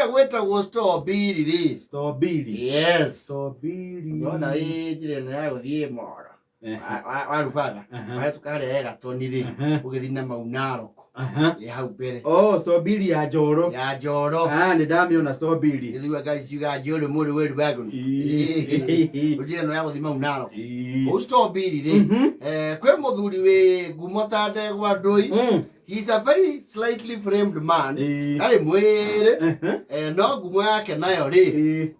Kuria gwetagwo strawberry. Strawberry. Yes. Strawberry. Ndona njire na guthie moro. Warubaga. Tukare gatoni ri ugithii na maunaro. Hau mbere. Oh, strawberry ya njoro. Ya njoro. Ni ndamiona strawberry. Riu ngari ciuga njoro muri weru wagon. Ujire no ya guthii maunaro. O strawberry ri. Kwe muthuri we ngumo ta gwa ndui. He's a very slightly framed man. Ari mwere. No ngumo yake nayo ri.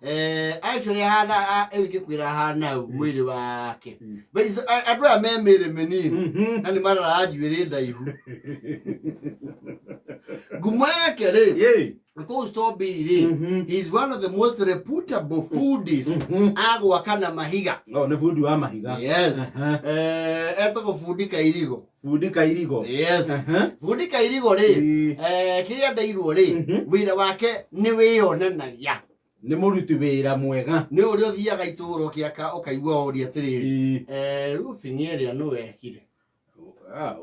Actually hana ewikikwira hana mwiri wake. But andu a memere menini. Ani mara ajuire ndaihu. Ngumo yake ri. Ko strawberry ri. He's one of the most reputable foodies. Agwaka na mahiga. Oh, ne food wa mahiga. Yes. Etoko Fundi Kairigo. Fundi Kairigo. Yes. Fundi Kairigo ri. Kiria ndairwo ri. Wira wake ni wiyonanagia. Ni muruti wira mwega. Ni uri uthiaga ituro kiaka ukaigua uri atiri. Roofing area no wekire.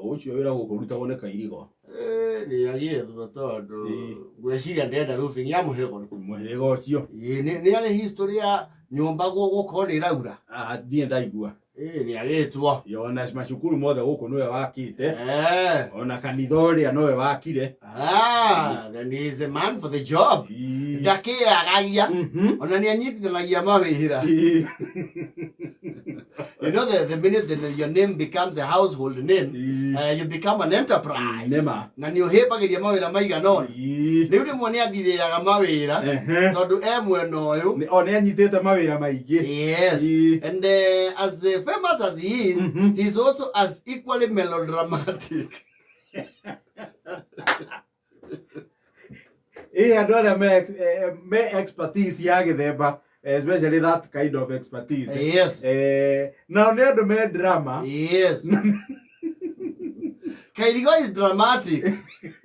Ucio wira gukuruta wone Kairigo. Ni agithwo tondu gweciria ndenda roofing ya muhego. Muhego ucio. Ni ari history ya nyumba guko ni raura. Ndie ndaigua. Ni agithwo. Yona macukuru mothe guku niwe wakite. Ona kanitha uria nowe wakire. Then he is a man for the job. Ndakiagagia. Ona ni anyitithanagia mawira. You know, the minute that your name becomes a household name, you become an enterprise. Nema. Na ni uhepagiria mawira maiganona. Riu rimwe ni athiriaga mawira tondu mweno uyu. Ona anyitete mawira maingi. Yes. And as famous as he is, he's also as equally melodramatic. Andu aria me expertise ya githemba. Especially that kind of expertise. Yes. Now, near the main drama. Yes. Kairigo is dramatic.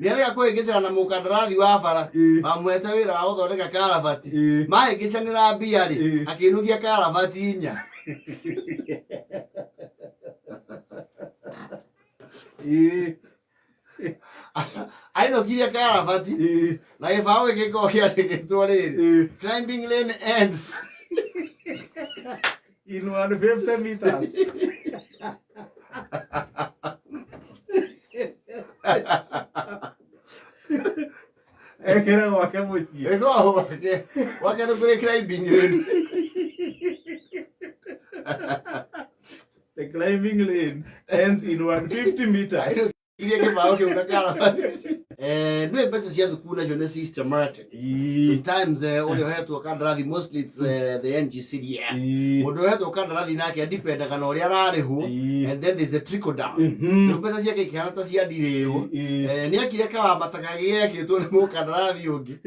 Niare akwe gicha na mukandarathi wa bara. Bamwete wira wa uthondeka karabati. Mahe gichanira biari. Akinugia karabati inya. I know kiria karabati. Na ifawe kiko kia tikitwari. Climbing lane ends. In 150 meters. Ekera wake muthie. Ego wake. Wake no kure climbing lane. The climbing lane ends in 150 meters. Iria kibao ke unakarabati. No pesa cia thukuru nacio ni systematic. Sometimes uri hetwo kandarathi, mostly it's the NGCDF. Mundu hetwo kandarathi nake depend kana uri ararihwo, and then there's a trickle down. No pesa cia kikana ta cia ndireo. Ni akire kawa matakagie kitwo ni mukandarathi ungi.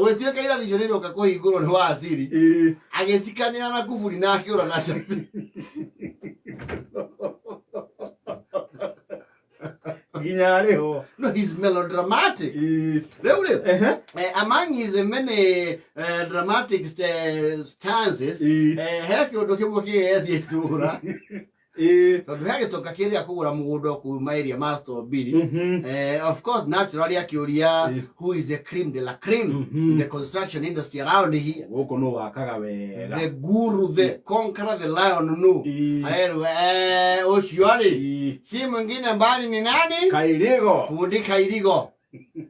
Wetwe kairathi cio ni roka kuhingurwo ni wa asiri. Agicikanira na kuburi na akiura na cabi. No, he's melodramatic. Really? Among his many dramatic stances, heki udokimuki ezi etura. Tondu hege toka kiria kugura mugundo kuma area master biri. Of course, naturally akiuria who is the cream de la cream in the construction industry around here. Goko no wakaga wega. The guru, the conqueror, the lion no. Oshiori. Si mwingine mbali ni nani? Kairigo. Fundi Kairigo.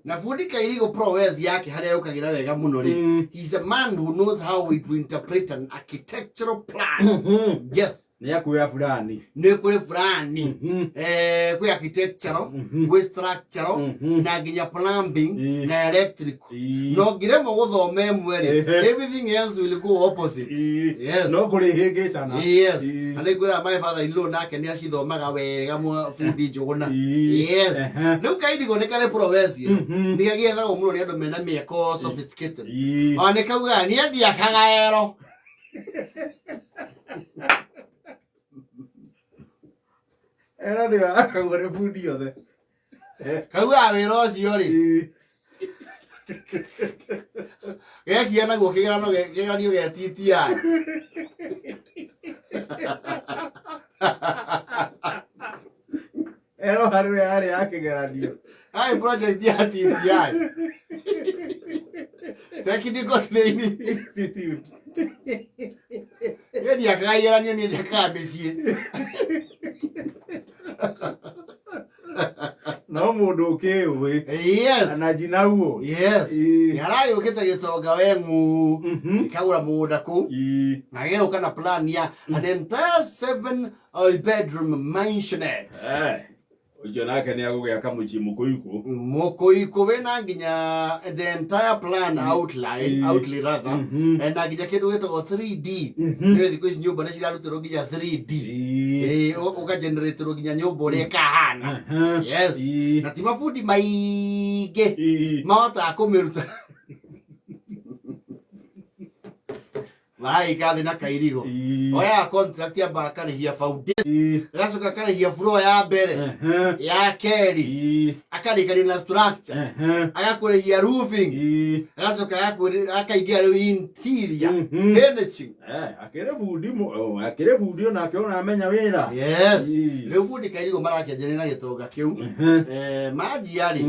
Na Fundi Kairigo prowess yake haria ukagira wega muno ri. He's a man who knows how to interpret an architectural plan. Yes. Ni akuya fulani. Ni kuri fulani. Kwi architectural, kwi structural, na ginya plumbing, na electrical. No giremo guthome mwere. Everything else will go opposite. Yes. No kuri hege sana. Yes. Ale gura my father in law nake ni acithomaga wega mu Fundi Njuguna. Yes. Riu Kairigo ni kale province. Ni agietha umuno ni andu mena mieko sophisticated. Oni kauga ni endia kagaero. Era ni akagore Fundi othe. Kauga wira ucio ri. Gekia naguo kigerano gegario ge TTI. Ero harwe hari akigeranio. Ai project ya TTI. Technical training. Institute. Yeye akayera ni jaka mesi. No mundu kiwe. Yes. Anajina huo. Yes. Yarayo kita gitoga wengu. Ikaura muda ku. Na yeye ukana plan ya an entire 7 bedroom mansionette. Ujo nake ni agugiaka mukoiko. Mukoiko wena nginya the entire plan outline rather. And nginya kindu gitagwo 3D. Ni thiko ici nyumba ni cirarutiro nginya 3D. Uka generate nginya nyumba uri kahana. Yes. Na ti mafundi maingi mahota kumiruta. Marai kathi na Kairigo. Oya contract ya bakarihia foundation. Gacoka karihia floor ya mbere. Ya keri. Akarikari na structure. Agakurihia roofing. Gacoka akaingia interior. Finishing. Akire bundi ona akiona amenya wira. Yes. Riu Fundi Kairigo marakianjania na gitonga kiu. Maji yari.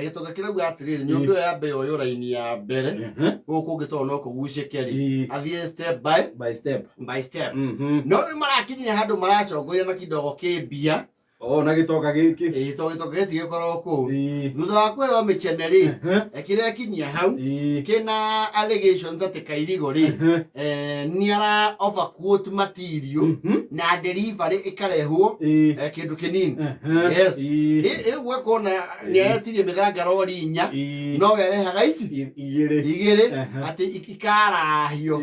Gitonga kirauga atiriri nyumba ya mbe oyo raini ya mbere. Guku ngitona no kugucie keri. Athie step by step. No marakinyia handu maracongoria na kidogo kibia. Na gitoka giki. Gitoka giti gikorwo ku. Thutha wa kwewa micheneri. Ekire kinyia hau. Kina allegations ati Kairigo ri. Niara overquote material na delivery ikarehwo kindu kinini. Yes. Gwe kona ni etirie mithanga rori 4 no werehaga ici igiri ati ikarahio.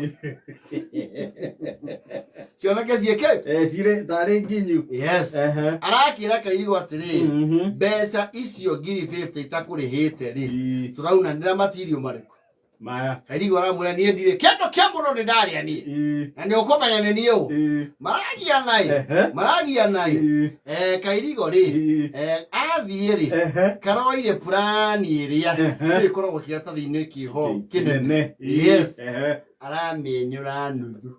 Cioneke cieke cire tari nginyu. Yes. Arakira Kairigo atiri mbeca icio ngiri 50 itakurihite ri turauna ndira material mariku maya. Kairigo aramura nie ndire kendo kia muno ni ndaria ni na ni ukomenya ni niu maragia nai Kairigo ri athie ri karoire plani iria ikoragwo kiatathi-ini kiho kinene. Yes. Aramenyura nuthu.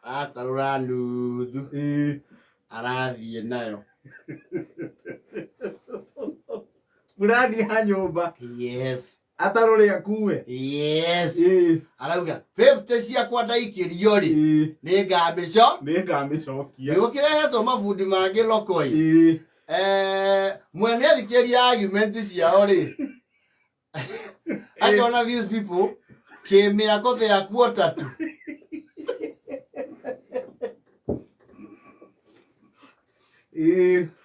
Atarura nuthu. Arathie nayo. Plani ya nyumba. Yes. Atarore akuwe. Yes. Arauga 50 ciakwa ndaikirio ri ni ngamicokia. Ni ukirehetwo mabundi mangi lokoi. Mwene athikiria argument ciao ri. I don't know these people came here got their quarter to.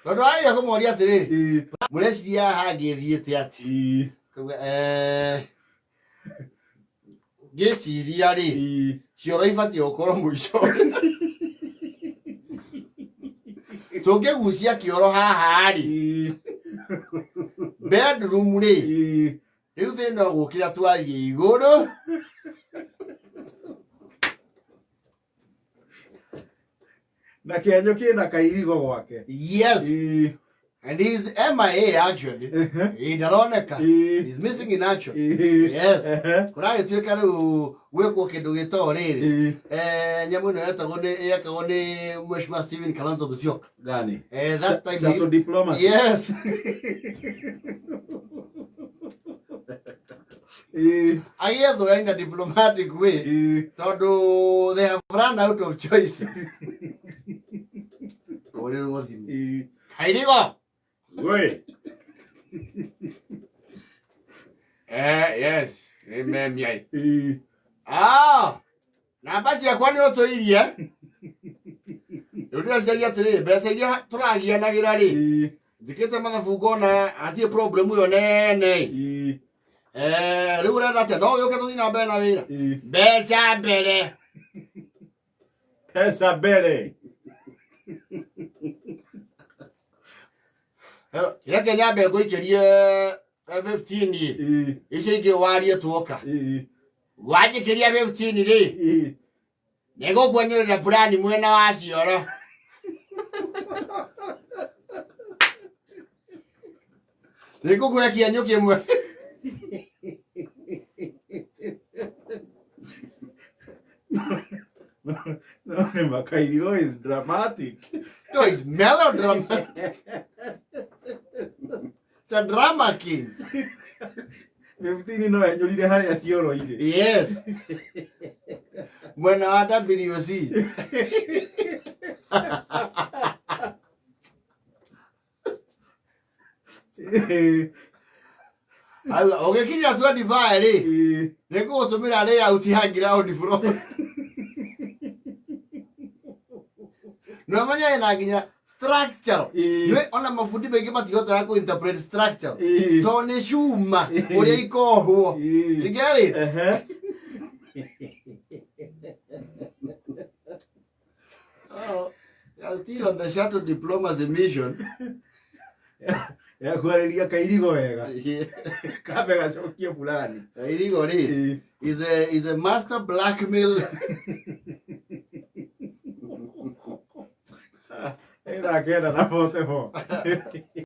Tondu aria kumoria atiri mureciria hangi thiete ati giciria ri cioro ibatie gukorwo muico tungigucia kioro haha ri bedroom ri riu thina gukira twathie iguru na kienyo kina Kairigo gwake. Yes. And he's MIA actually. He daroneka. He's missing in action. Yes. Kurage tuika riu gwikwo kindu gito riri. Nyamu no yetagwo ni Mheshimiwa Steven Kalonzo Musyoka. Gani? That time Sato diplomacy. Yes. Agethwo in a diplomatic way. Tondu they have run out of choices. Kairigo. Wait. Yes. Amen, yai. Namba ciakwa ni utuirie. Ndio ciaria atiri mbeca iria turagianagira ri. Njikite mathabu ngona atie problem yo nene. Riu urenda atia no yuke tuthi na mbere na wira. Mbeca mbere. Pesa mbere. Ira Kenya mbe nguikirie 15 icio ingi warie tuoka wanyikiria 15 ri nigukuonyerera plani mwena wa cioro nigukuekia nyuki mwe No, Kairigo is dramatic. No, it's melodramatic. It's a drama king. 15 no enyurire haria cioro-ini. Yes. Mwena wa WC. Ugikinya 25 ri nigugutumira layout ya ground floor. No manya ina nginya structure. Nwe ona mafundi bengi matigota ku interpret structure. To ni cuma uria ikohwo. You get it? Oh, you're still on the shuttle diplomacy mission. Ya kuareria Kairigo wega. Kabe gacokie fulani. Kairigo ri is a master blackmail. Era que era na foto.